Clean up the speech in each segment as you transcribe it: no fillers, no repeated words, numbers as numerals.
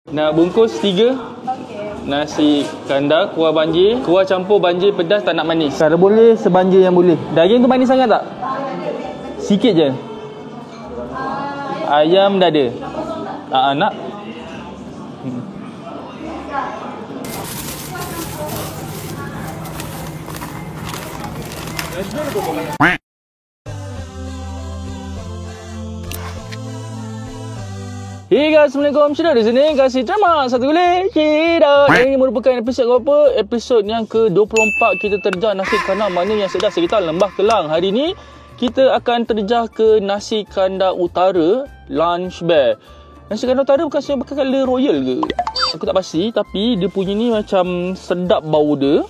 Nak bungkus 3. Nasi kandar kuah banjir, kuah campur banjir pedas tak nak manis. Kalau boleh sebanjir yang boleh. Daging tu manis sangat tak? Sikit je. Ayam dah ada. Nak? Hey guys, Assalamualaikum. Syirah di sini. Kasih drama satu kulit Syirah. Ini merupakan episod apa? Episod yang ke-24 kita terjah nasi kandar mana yang sedap sekitar Lembah Kelang. Hari ini kita akan terjah ke nasi kandar utara Lunch Bear. Nasi kandar utara bukan color royal ke? Aku tak pasti, tapi dia punya ni macam sedap bau dia.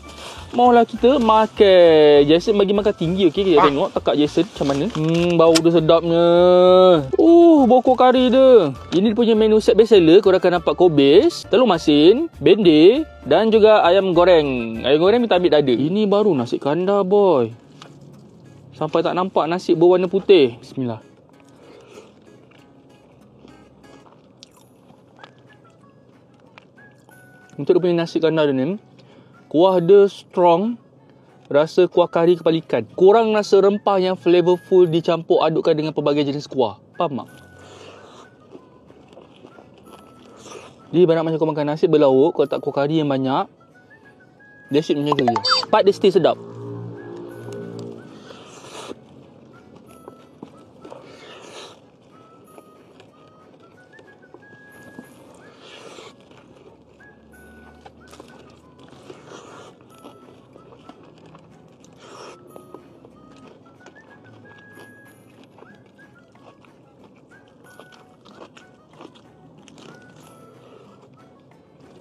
Maulah kita makan. Jason bagi makan tinggi, okey? Kita tengok tekak Jason macam mana. Bau dia sedapnya. Bau kuah kari dia. Ini dia punya menu set best seller. Korang akan nampak kobis, telur masin, bendir dan juga ayam goreng. Ayam goreng minta ambil dada. Ini baru nasi kandar, boy. Sampai tak nampak nasi berwarna putih. Bismillah. Untuk dia punya nasi kandar dia ni, kuah dia strong. Rasa kuah kari kepala ikan. Kurang rasa rempah yang flavorful dicampur adukkan dengan pelbagai jenis kuah. Faham tak? Dia ibarat macam kau makan nasi berlauk, kau tak kuah kari yang banyak, dia asyik menjaga je. Cepat dia stay sedap.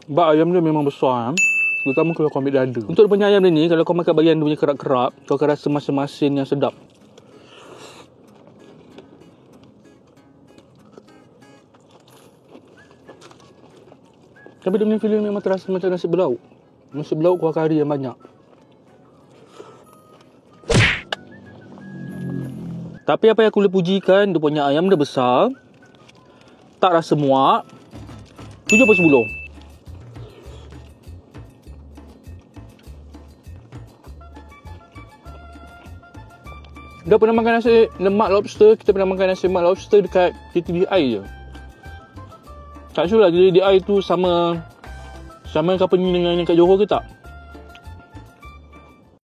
Bak ayam dia memang besar, terutama kalau kau ambil dada. Untuk dia punya ayam dia ni, kalau kau makan bagian dia punya kerap-kerap, kau akan rasa masin-masin yang sedap. Tapi dia punya feeling memang terasa macam nasi berlauk. Nasi berlauk kuah kari yang banyak. Tapi apa yang aku boleh pujikan, dia punya ayam dia besar, tak rasa muak. 7/10. Dah pernah makan nasi lemak lobster, kita pernah makan nasi lemak lobster dekat TTDI je. Tak sure lah TTDI tu sama company dengan yang kat Johor ke tak.